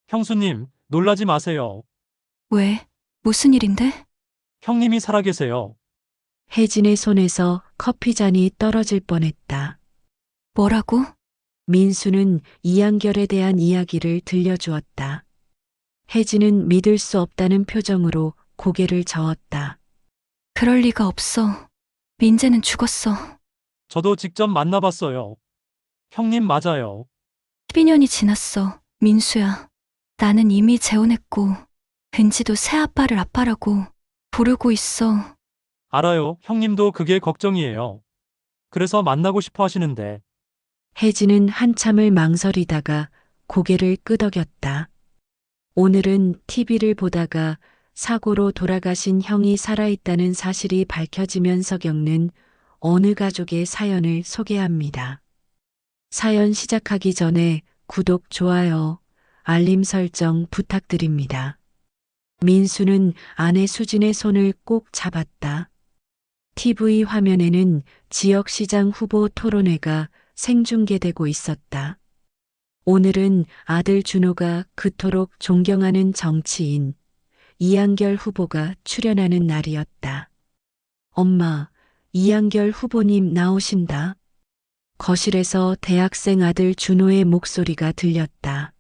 형수님, 놀라지 마세요. 왜? 무슨 일인데? 형님이 살아계세요. 혜진의 손에서 커피잔이 떨어질 뻔했다. 뭐라고? 민수는 이한결에 대한 이야기를 들려주었다. 혜진은 믿을 수 없다는 표정으로 고개를 저었다. 그럴 리가 없어. 민재는 죽었어. 저도 직접 만나봤어요. 형님 맞아요. 12년이 지났어. 민수야. 나는 이미 재혼했고, 은지도 새아빠를 아빠라고 부르고 있어. 알아요. 형님도 그게 걱정이에요. 그래서 만나고 싶어 하시는데, 혜진은 한참을 망설이다가 고개를 끄덕였다. 오늘은 TV를 보다가 사고로 돌아가신 형이 살아있다는 사실이 밝혀지면서 겪는 어느 가족의 사연을 소개합니다. 사연 시작하기 전에 구독, 좋아요, 알림 설정 부탁드립니다. 민수는 아내 수진의 손을 꼭 잡았다. TV 화면에는 지역시장 후보 토론회가 생중계되고 있었다. 오늘은 아들 준호가 그토록 존경하는 정치인 이한결 후보가 출연하는 날이었다. 엄마, 이한결 후보님 나오신다. 거실에서 대학생 아들 준호의 목소리가 들렸다.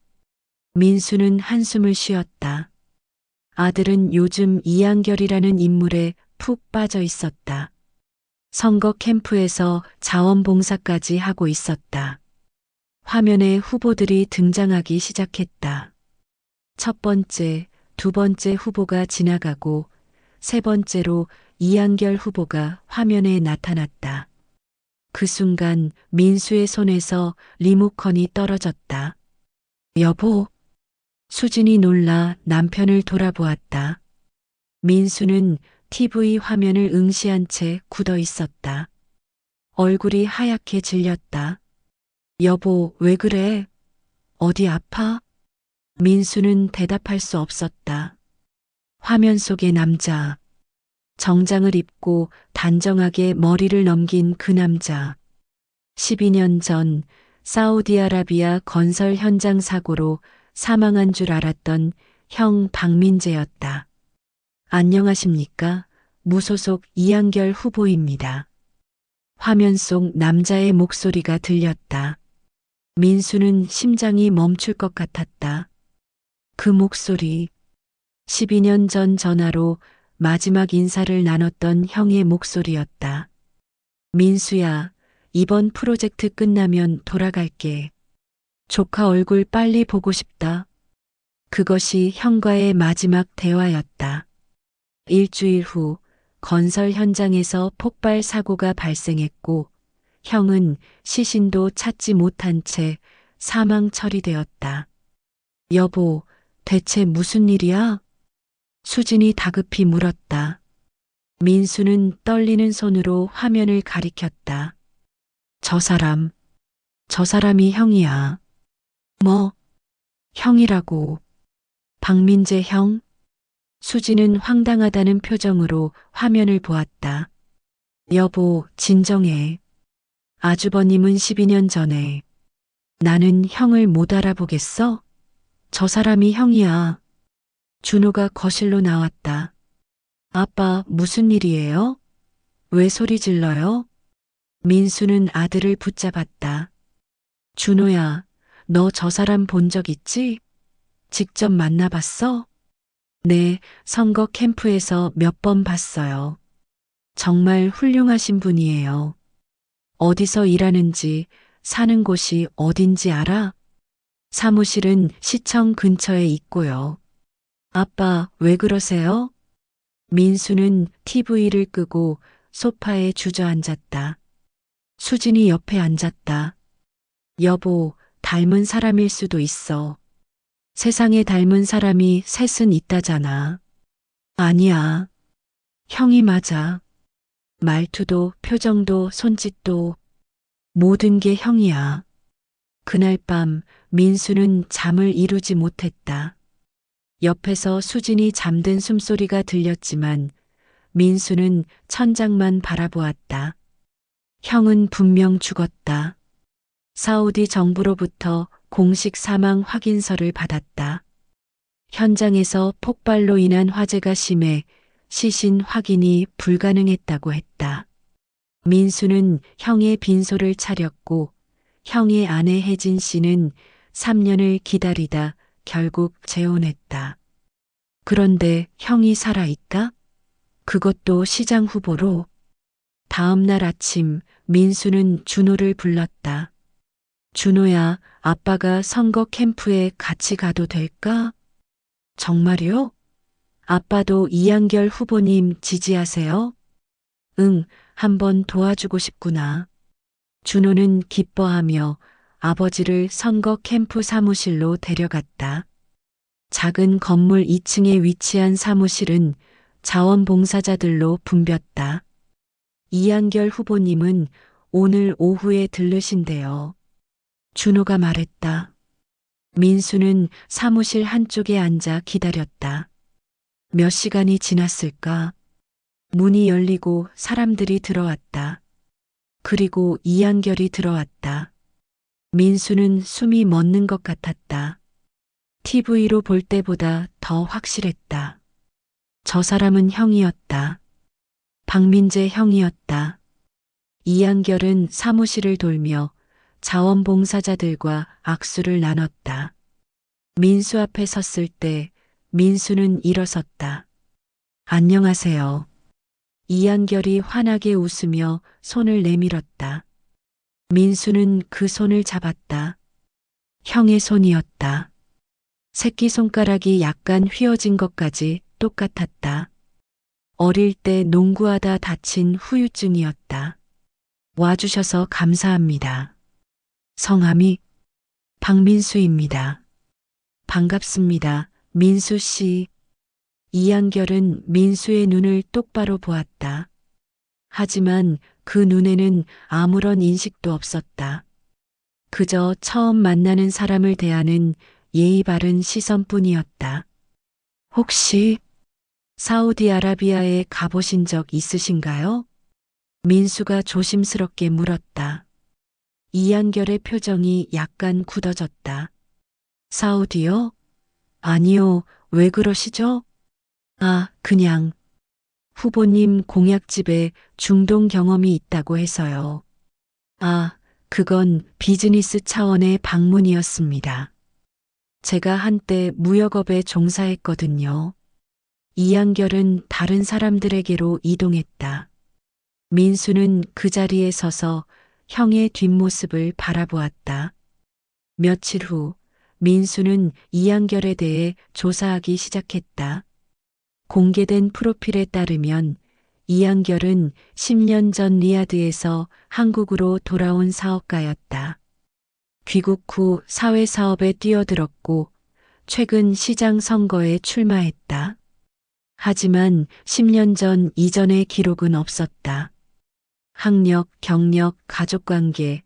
민수는 한숨을 쉬었다. 아들은 요즘 이한결이라는 인물에 푹 빠져 있었다. 선거 캠프에서 자원봉사까지 하고 있었다. 화면에 후보들이 등장하기 시작했다. 첫 번째, 두 번째 후보가 지나가고 세 번째로 이한결 후보가 화면에 나타났다. 그 순간 민수의 손에서 리모컨이 떨어졌다. 여보. 수진이 놀라 남편을 돌아보았다. 민수는 TV 화면을 응시한 채 굳어 있었다. 얼굴이 하얗게 질렸다. 여보, 왜 그래? 어디 아파? 민수는 대답할 수 없었다. 화면 속의 남자. 정장을 입고 단정하게 머리를 넘긴 그 남자. 12년 전 사우디아라비아 건설 현장 사고로 사망한 줄 알았던 형 박민재였다. 안녕하십니까? 무소속 이한결 후보입니다. 화면 속 남자의 목소리가 들렸다. 민수는 심장이 멈출 것 같았다. 그 목소리, 12년 전 전화로 마지막 인사를 나눴던 형의 목소리였다. 민수야, 이번 프로젝트 끝나면 돌아갈게. 조카 얼굴 빨리 보고 싶다. 그것이 형과의 마지막 대화였다. 일주일 후 건설 현장에서 폭발 사고가 발생했고 형은 시신도 찾지 못한 채 사망 처리되었다. 여보, 대체 무슨 일이야? 수진이 다급히 물었다. 민수는 떨리는 손으로 화면을 가리켰다. 저 사람이 형이야. 뭐? 형이라고. 박민재 형? 수지는 황당하다는 표정으로 화면을 보았다. 여보, 진정해. 아주버님은 12년 전에. 나는 형을 못 알아보겠어? 저 사람이 형이야. 준호가 거실로 나왔다. 아빠, 무슨 일이에요? 왜 소리 질러요? 민수는 아들을 붙잡았다. 준호야, 너 저 사람 본 적 있지? 직접 만나봤어? 네, 선거 캠프에서 몇 번 봤어요. 정말 훌륭하신 분이에요. 어디서 일하는지, 사는 곳이 어딘지 알아? 사무실은 시청 근처에 있고요. 아빠, 왜 그러세요? 민수는 TV를 끄고 소파에 주저앉았다. 수진이 옆에 앉았다. 여보, 닮은 사람일 수도 있어. 세상에 닮은 사람이 셋은 있다잖아. 아니야. 형이 맞아. 말투도 표정도 손짓도 모든 게 형이야. 그날 밤 민수는 잠을 이루지 못했다. 옆에서 수진이 잠든 숨소리가 들렸지만 민수는 천장만 바라보았다. 형은 분명 죽었다. 사우디 정부로부터 공식 사망 확인서를 받았다. 현장에서 폭발로 인한 화재가 심해 시신 확인이 불가능했다고 했다. 민수는 형의 빈소를 차렸고 형의 아내 혜진 씨는 3년을 기다리다 결국 재혼했다. 그런데 형이 살아있다? 그것도 시장 후보로. 다음 날 아침 민수는 준호를 불렀다. 준호야, 아빠가 선거 캠프에 같이 가도 될까? 정말요? 아빠도 이한결 후보님 지지하세요? 응, 한번 도와주고 싶구나. 준호는 기뻐하며 아버지를 선거 캠프 사무실로 데려갔다. 작은 건물 2층에 위치한 사무실은 자원봉사자들로 붐볐다. 이한결 후보님은 오늘 오후에 들르신대요. 준호가 말했다. 민수는 사무실 한쪽에 앉아 기다렸다. 몇 시간이 지났을까? 문이 열리고 사람들이 들어왔다. 그리고 이한결이 들어왔다. 민수는 숨이 멎는 것 같았다. TV로 볼 때보다 더 확실했다. 저 사람은 형이었다. 박민재 형이었다. 이한결은 사무실을 돌며 자원봉사자들과 악수를 나눴다. 민수 앞에 섰을 때 민수는 일어섰다. 안녕하세요. 이한결이 환하게 웃으며 손을 내밀었다. 민수는 그 손을 잡았다. 형의 손이었다. 새끼손가락이 약간 휘어진 것까지 똑같았다. 어릴 때 농구하다 다친 후유증이었다. 와주셔서 감사합니다. 성함이 박민수입니다. 반갑습니다. 민수 씨. 이한결은 민수의 눈을 똑바로 보았다. 하지만 그 눈에는 아무런 인식도 없었다. 그저 처음 만나는 사람을 대하는 예의 바른 시선뿐이었다. 혹시 사우디아라비아에 가보신 적 있으신가요? 민수가 조심스럽게 물었다. 이한결의 표정이 약간 굳어졌다. 사우디요? 아니요, 왜 그러시죠? 아, 그냥 후보님 공약집에 중동 경험이 있다고 해서요. 아, 그건 비즈니스 차원의 방문이었습니다. 제가 한때 무역업에 종사했거든요. 이한결은 다른 사람들에게로 이동했다. 민수는 그 자리에 서서 형의 뒷모습을 바라보았다. 며칠 후 민수는 이한결에 대해 조사하기 시작했다. 공개된 프로필에 따르면 이한결은 10년 전 리야드에서 한국으로 돌아온 사업가였다. 귀국 후 사회사업에 뛰어들었고 최근 시장 선거에 출마했다. 하지만 10년 전 이전의 기록은 없었다. 학력, 경력, 가족관계,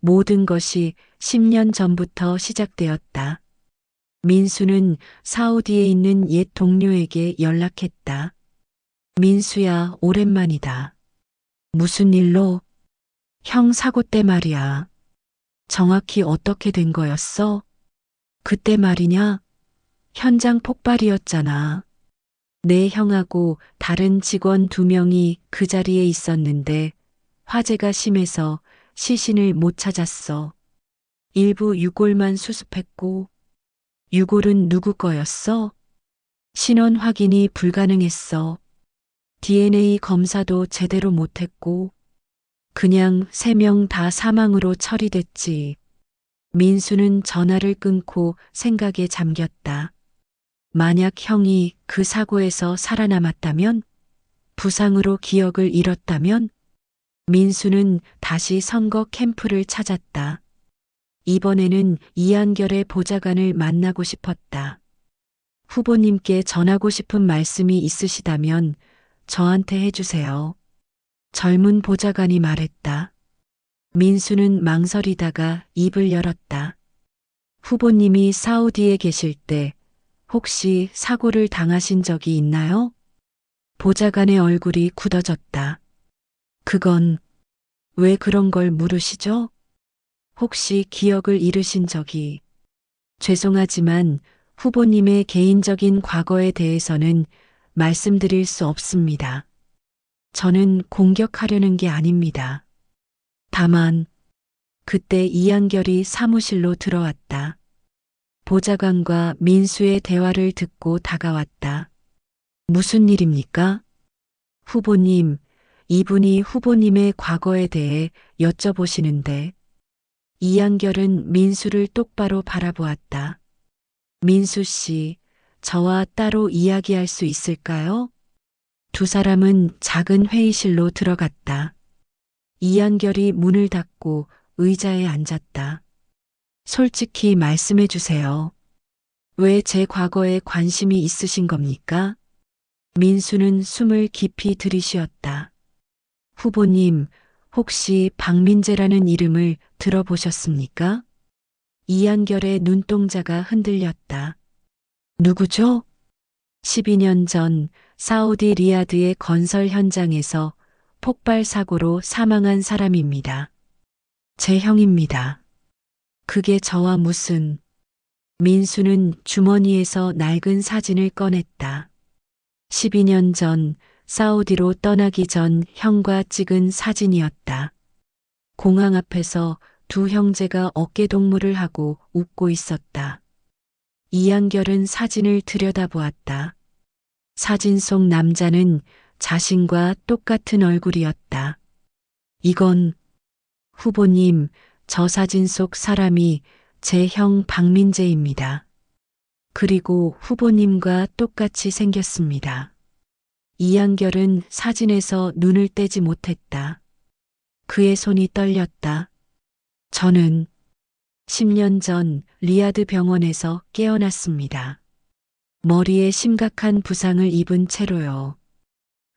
모든 것이 10년 전부터 시작되었다. 민수는 사우디에 있는 옛 동료에게 연락했다. 민수야, 오랜만이다. 무슨 일로? 형 사고 때 말이야. 정확히 어떻게 된 거였어? 그때 말이냐? 현장 폭발이었잖아. 내 형하고 다른 직원 2명이 그 자리에 있었는데 화재가 심해서 시신을 못 찾았어. 일부 유골만 수습했고. 유골은 누구 거였어? 신원 확인이 불가능했어. DNA 검사도 제대로 못했고. 그냥 3명 다 사망으로 처리됐지. 민수는 전화를 끊고 생각에 잠겼다. 만약 형이 그 사고에서 살아남았다면? 부상으로 기억을 잃었다면? 민수는 다시 선거 캠프를 찾았다. 이번에는 이한결의 보좌관을 만나고 싶었다. 후보님께 전하고 싶은 말씀이 있으시다면 저한테 해주세요. 젊은 보좌관이 말했다. 민수는 망설이다가 입을 열었다. 후보님이 사우디에 계실 때 혹시 사고를 당하신 적이 있나요? 보좌관의 얼굴이 굳어졌다. 그건 왜 그런 걸 물으시죠? 혹시 기억을 잃으신 적이? 죄송하지만 후보님의 개인적인 과거에 대해서는 말씀드릴 수 없습니다. 저는 공격하려는 게 아닙니다. 다만, 그때 이한결이 사무실로 들어왔다. 보좌관과 민수의 대화를 듣고 다가왔다. 무슨 일입니까? 후보님, 이분이 후보님의 과거에 대해 여쭤보시는데, 이한결은 민수를 똑바로 바라보았다. 민수 씨, 저와 따로 이야기할 수 있을까요? 두 사람은 작은 회의실로 들어갔다. 이한결이 문을 닫고 의자에 앉았다. 솔직히 말씀해 주세요. 왜 제 과거에 관심이 있으신 겁니까? 민수는 숨을 깊이 들이쉬었다. 후보님, 혹시 박민재라는 이름을 들어보셨습니까? 이한결의 눈동자가 흔들렸다. 누구죠? 12년 전 사우디 리야드의 건설 현장에서 폭발 사고로 사망한 사람입니다. 제 형입니다. 그게 저와 무슨... 민수는 주머니에서 낡은 사진을 꺼냈다. 12년 전 사우디로 떠나기 전 형과 찍은 사진이었다. 공항 앞에서 두 형제가 어깨동무를 하고 웃고 있었다. 이한결은 사진을 들여다보았다. 사진 속 남자는 자신과 똑같은 얼굴이었다. 이건 후보님, 저 사진 속 사람이 제 형 박민재입니다. 그리고 후보님과 똑같이 생겼습니다. 이한결은 사진에서 눈을 떼지 못했다. 그의 손이 떨렸다. 저는 10년 전 리야드 병원에서 깨어났습니다. 머리에 심각한 부상을 입은 채로요.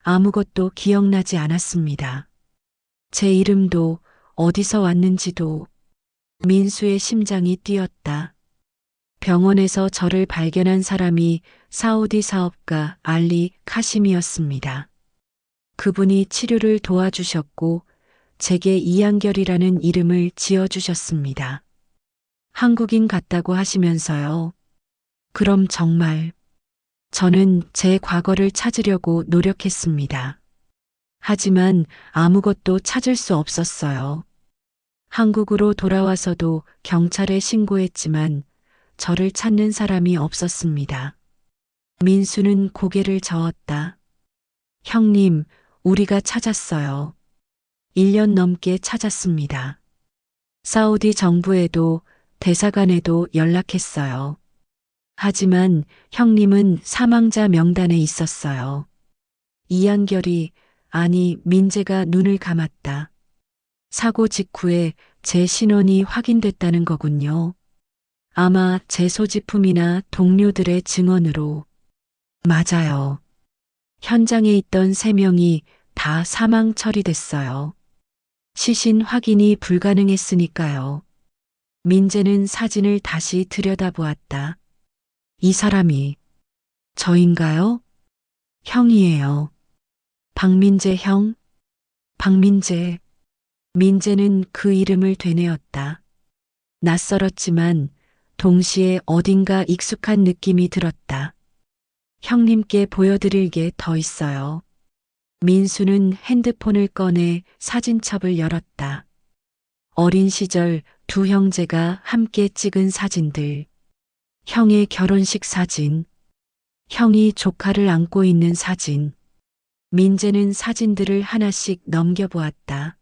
아무것도 기억나지 않았습니다. 제 이름도 어디서 왔는지도. 민수의 심장이 뛰었다. 병원에서 저를 발견한 사람이 사우디 사업가 알리 카심이었습니다. 그분이 치료를 도와주셨고 제게 이한결이라는 이름을 지어주셨습니다. 한국인 같다고 하시면서요. 그럼 정말 저는 제 과거를 찾으려고 노력했습니다. 하지만 아무것도 찾을 수 없었어요. 한국으로 돌아와서도 경찰에 신고했지만 저를 찾는 사람이 없었습니다. 민수는 고개를 저었다. 형님, 우리가 찾았어요. 1년 넘게 찾았습니다. 사우디 정부에도 대사관에도 연락했어요. 하지만 형님은 사망자 명단에 있었어요. 이한결이, 아니 민재가 눈을 감았다. 사고 직후에 제 신원이 확인됐다는 거군요. 아마 제 소지품이나 동료들의 증언으로. 맞아요. 현장에 있던 3명이 다 사망 처리됐어요. 시신 확인이 불가능했으니까요. 민재는 사진을 다시 들여다보았다. 이 사람이 저인가요? 형이에요. 박민재 형? 박민재. 민재는 그 이름을 되뇌었다. 낯설었지만 동시에 어딘가 익숙한 느낌이 들었다. 형님께 보여드릴 게 더 있어요. 민수는 핸드폰을 꺼내 사진첩을 열었다. 어린 시절 두 형제가 함께 찍은 사진들. 형의 결혼식 사진. 형이 조카를 안고 있는 사진. 민재는 사진들을 하나씩 넘겨보았다.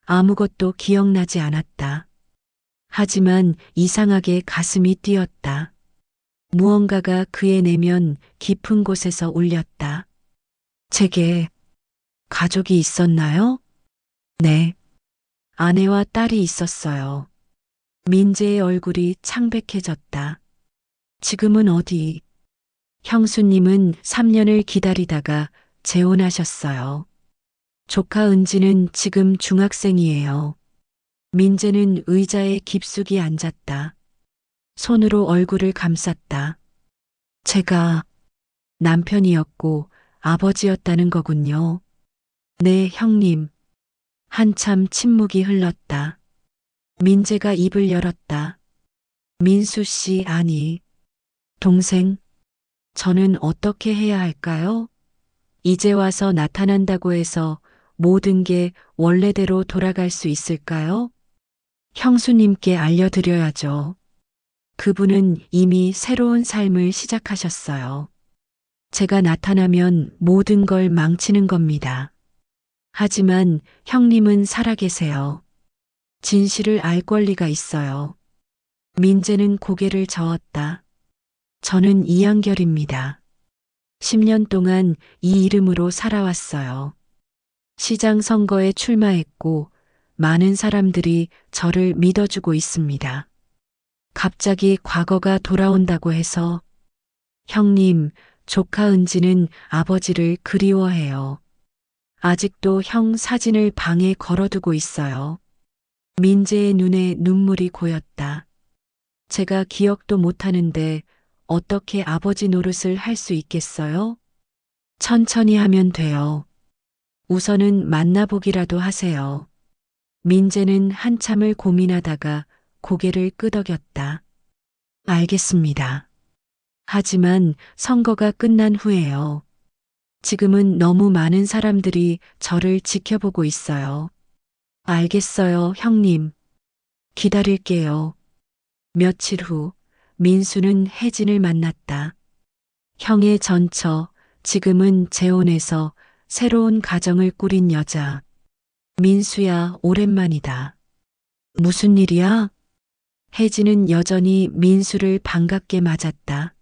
아무것도 기억나지 않았다. 하지만 이상하게 가슴이 뛰었다. 무언가가 그의 내면 깊은 곳에서 울렸다. 제게 가족이 있었나요? 네. 아내와 딸이 있었어요. 민재의 얼굴이 창백해졌다. 지금은 어디? 형수님은 3년을 기다리다가 재혼하셨어요. 조카 은지는 지금 중학생이에요. 민재는 의자에 깊숙이 앉았다. 손으로 얼굴을 감쌌다. 제가 남편이었고 아버지였다는 거군요. 네, 형님. 한참 침묵이 흘렀다. 민재가 입을 열었다. 민수 씨, 아니. 동생, 저는 어떻게 해야 할까요? 이제 와서 나타난다고 해서 모든 게 원래대로 돌아갈 수 있을까요? 형수님께 알려드려야죠. 그분은 이미 새로운 삶을 시작하셨어요. 제가 나타나면 모든 걸 망치는 겁니다. 하지만 형님은 살아계세요. 진실을 알 권리가 있어요. 민재는 고개를 저었다. 저는 이한결입니다. 10년 동안 이 이름으로 살아왔어요. 시장 선거에 출마했고 많은 사람들이 저를 믿어주고 있습니다. 갑자기 과거가 돌아온다고 해서 형님, 조카 은지는 아버지를 그리워해요. 아직도 형 사진을 방에 걸어두고 있어요. 민재의 눈에 눈물이 고였다. 제가 기억도 못하는데 어떻게 아버지 노릇을 할 수 있겠어요? 천천히 하면 돼요. 우선은 만나보기라도 하세요. 민재는 한참을 고민하다가 고개를 끄덕였다. 알겠습니다. 하지만 선거가 끝난 후에요. 지금은 너무 많은 사람들이 저를 지켜보고 있어요. 알겠어요, 형님. 기다릴게요. 며칠 후 민수는 혜진을 만났다. 형의 전처, 지금은 재혼해서 새로운 가정을 꾸린 여자. 민수야, 오랜만이다. 무슨 일이야? 혜진은 여전히 민수를 반갑게 맞았다.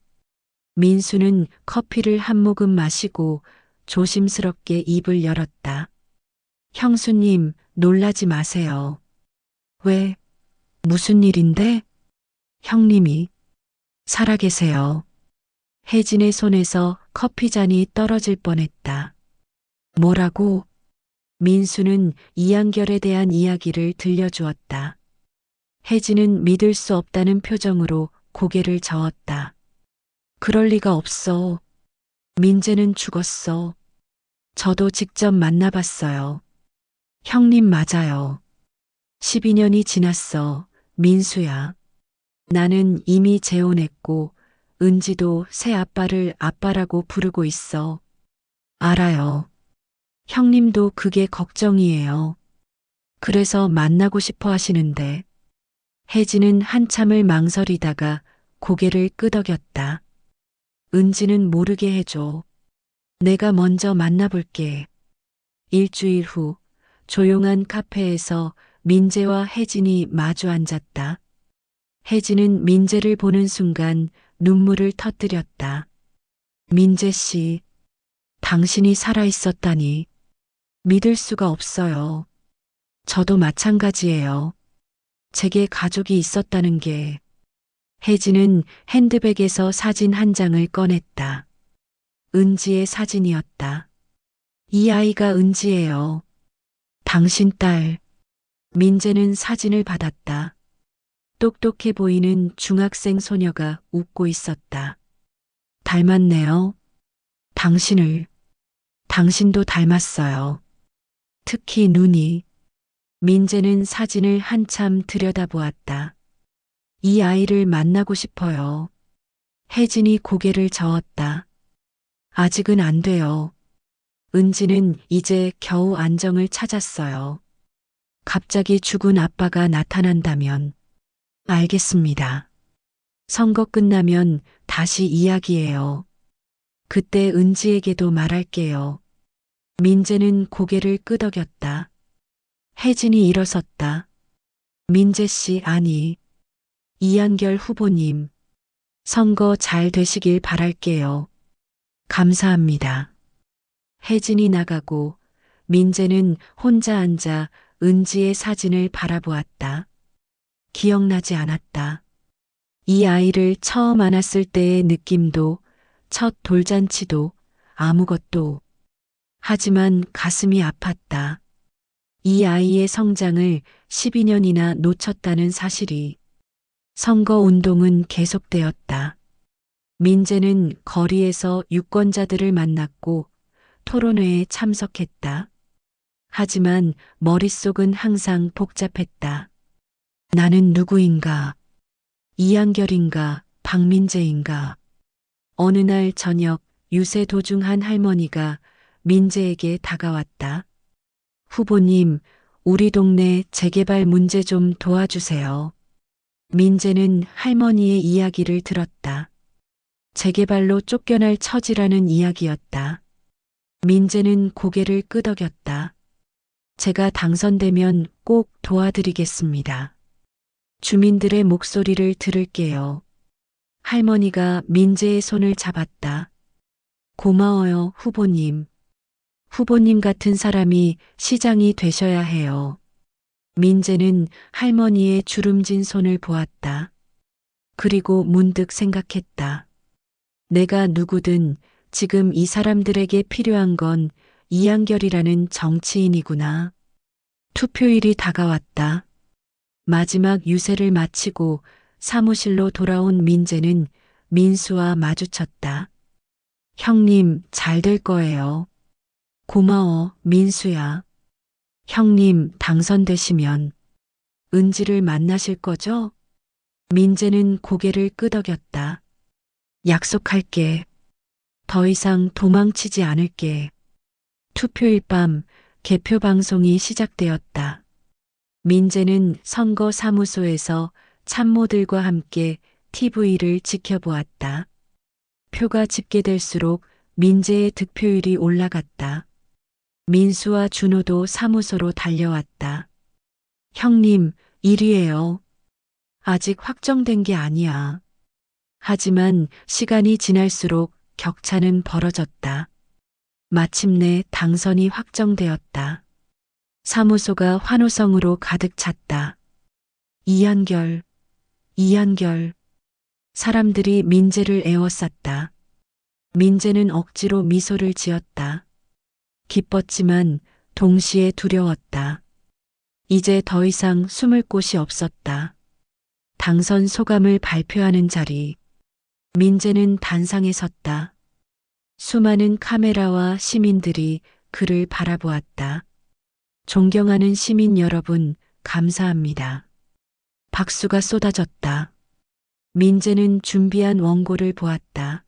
민수는 커피를 한 모금 마시고 조심스럽게 입을 열었다. 형수님, 놀라지 마세요. 왜? 무슨 일인데? 형님이 살아계세요. 혜진의 손에서 커피잔이 떨어질 뻔했다. 뭐라고? 민수는 이한결에 대한 이야기를 들려주었다. 혜진은 믿을 수 없다는 표정으로 고개를 저었다. 그럴 리가 없어. 민재는 죽었어. 저도 직접 만나봤어요. 형님 맞아요. 12년이 지났어, 민수야. 나는 이미 재혼했고 은지도 새 아빠를 아빠라고 부르고 있어. 알아요. 형님도 그게 걱정이에요. 그래서 만나고 싶어 하시는데. 혜진은 한참을 망설이다가 고개를 끄덕였다. 은지는 모르게 해줘. 내가 먼저 만나볼게. 일주일 후 조용한 카페에서 민재와 혜진이 마주 앉았다. 혜진은 민재를 보는 순간 눈물을 터뜨렸다. 민재 씨, 당신이 살아있었다니 믿을 수가 없어요. 저도 마찬가지예요. 제게 가족이 있었다는 게. 혜진은 핸드백에서 사진 한 장을 꺼냈다. 은지의 사진이었다. 이 아이가 은지예요. 당신 딸. 민재는 사진을 받았다. 똑똑해 보이는 중학생 소녀가 웃고 있었다. 닮았네요. 당신도 닮았어요. 특히 눈이. 민재는 사진을 한참 들여다보았다. 이 아이를 만나고 싶어요. 혜진이 고개를 저었다. 아직은 안 돼요. 은지는 이제 겨우 안정을 찾았어요. 갑자기 죽은 아빠가 나타난다면. 알겠습니다. 선거 끝나면 다시 이야기해요. 그때 은지에게도 말할게요. 민재는 고개를 끄덕였다. 혜진이 일어섰다. 민재 씨, 아니. 이한결 후보님. 선거 잘 되시길 바랄게요. 감사합니다. 혜진이 나가고 민재는 혼자 앉아 은지의 사진을 바라보았다. 기억나지 않았다. 이 아이를 처음 안았을 때의 느낌도, 첫 돌잔치도, 아무것도. 하지만 가슴이 아팠다. 이 아이의 성장을 12년이나 놓쳤다는 사실이. 선거 운동은 계속되었다. 민재는 거리에서 유권자들을 만났고 토론회에 참석했다. 하지만 머릿속은 항상 복잡했다. 나는 누구인가? 이한결인가? 박민재인가? 어느 날 저녁 유세 도중 한 할머니가 민재에게 다가왔다. 후보님, 우리 동네 재개발 문제 좀 도와주세요. 민재는 할머니의 이야기를 들었다. 재개발로 쫓겨날 처지라는 이야기였다. 민재는 고개를 끄덕였다. 제가 당선되면 꼭 도와드리겠습니다. 주민들의 목소리를 들을게요. 할머니가 민재의 손을 잡았다. 고마워요, 후보님. 후보님 같은 사람이 시장이 되셔야 해요. 민재는 할머니의 주름진 손을 보았다. 그리고 문득 생각했다. 내가 누구든 지금 이 사람들에게 필요한 건 이한결이라는 정치인이구나. 투표일이 다가왔다. 마지막 유세를 마치고 사무실로 돌아온 민재는 민수와 마주쳤다. 형님, 잘 될 거예요. 고마워, 민수야. 형님, 당선되시면 은지를 만나실 거죠? 민재는 고개를 끄덕였다. 약속할게. 더 이상 도망치지 않을게. 투표일 밤 개표 방송이 시작되었다. 민재는 선거 사무소에서 참모들과 함께 TV를 지켜보았다. 표가 집계될수록 민재의 득표율이 올라갔다. 민수와 준호도 사무소로 달려왔다. 형님, 1위예요. 아직 확정된 게 아니야. 하지만 시간이 지날수록 격차는 벌어졌다. 마침내 당선이 확정되었다. 사무소가 환호성으로 가득 찼다. 이한결, 이한결. 사람들이 민재를 에워쌌다. 민재는 억지로 미소를 지었다. 기뻤지만 동시에 두려웠다. 이제 더 이상 숨을 곳이 없었다. 당선 소감을 발표하는 자리. 민재는 단상에 섰다. 수많은 카메라와 시민들이 그를 바라보았다. 존경하는 시민 여러분, 감사합니다. 박수가 쏟아졌다. 민재는 준비한 원고를 보았다.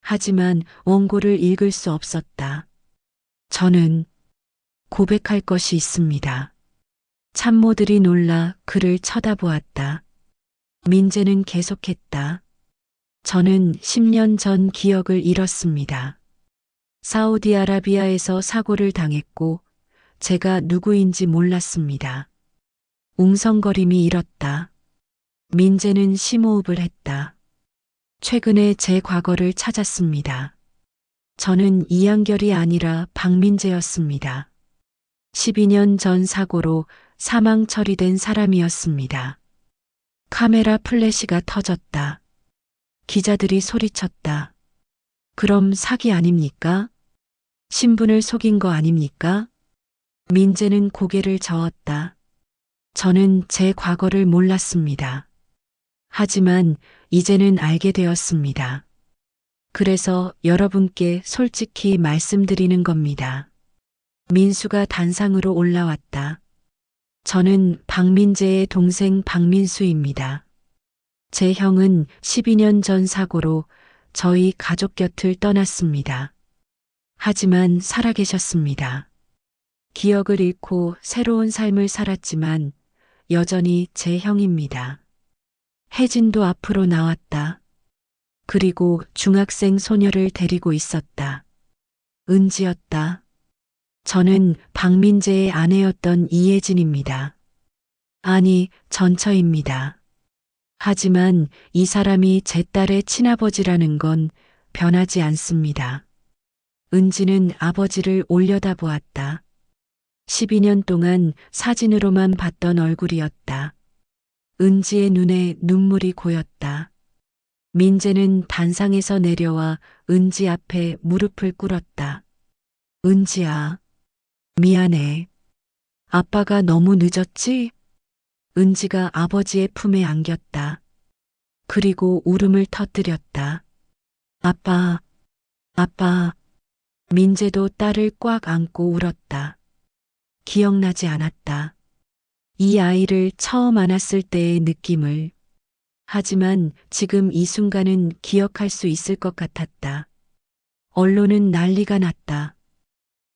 하지만 원고를 읽을 수 없었다. 저는 고백할 것이 있습니다. 참모들이 놀라 그를 쳐다보았다. 민재는 계속했다. 저는 10년 전 기억을 잃었습니다. 사우디아라비아에서 사고를 당했고 제가 누구인지 몰랐습니다. 웅성거림이 일었다. 민재는 심호흡을 했다. 최근에 제 과거를 찾았습니다. 저는 이한결이 아니라 박민재였습니다. 12년 전 사고로 사망 처리된 사람이었습니다. 카메라 플래시가 터졌다. 기자들이 소리쳤다. 그럼 사기 아닙니까? 신분을 속인 거 아닙니까? 민재는 고개를 저었다. 저는 제 과거를 몰랐습니다. 하지만 이제는 알게 되었습니다. 그래서 여러분께 솔직히 말씀드리는 겁니다. 민수가 단상으로 올라왔다. 저는 박민재의 동생 박민수입니다. 제 형은 12년 전 사고로 저희 가족 곁을 떠났습니다. 하지만 살아계셨습니다. 기억을 잃고 새로운 삶을 살았지만 여전히 제 형입니다. 혜진도 앞으로 나왔다. 그리고 중학생 소녀를 데리고 있었다. 은지였다. 저는 박민재의 아내였던 이혜진입니다. 아니, 전처입니다. 하지만 이 사람이 제 딸의 친아버지라는 건 변하지 않습니다. 은지는 아버지를 올려다보았다. 12년 동안 사진으로만 봤던 얼굴이었다. 은지의 눈에 눈물이 고였다. 민재는 단상에서 내려와 은지 앞에 무릎을 꿇었다. 은지야, 미안해. 아빠가 너무 늦었지? 은지가 아버지의 품에 안겼다. 그리고 울음을 터뜨렸다. 아빠, 아빠. 민재도 딸을 꽉 안고 울었다. 기억나지 않았다. 이 아이를 처음 안았을 때의 느낌을. 하지만 지금 이 순간은 기억할 수 있을 것 같았다. 언론은 난리가 났다.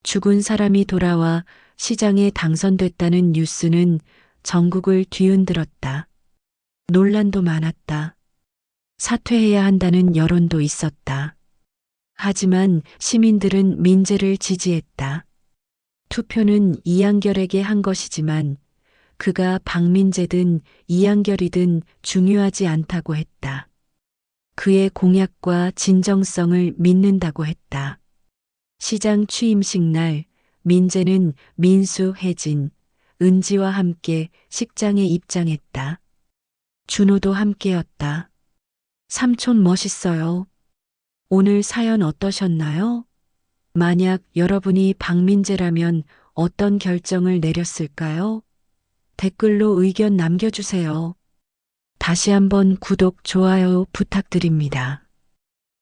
죽은 사람이 돌아와 시장에 당선됐다는 뉴스는 전국을 뒤흔들었다. 논란도 많았다. 사퇴해야 한다는 여론도 있었다. 하지만 시민들은 민재를 지지했다. 투표는 이한결에게 한 것이지만 그가 박민재든 이한결이든 중요하지 않다고 했다. 그의 공약과 진정성을 믿는다고 했다. 시장 취임식 날 민재는 민수, 혜진, 은지와 함께 식장에 입장했다. 준호도 함께였다. 삼촌 멋있어요. 오늘 사연 어떠셨나요? 만약 여러분이 박민재라면 어떤 결정을 내렸을까요? 댓글로 의견 남겨주세요. 다시 한번 구독, 좋아요 부탁드립니다.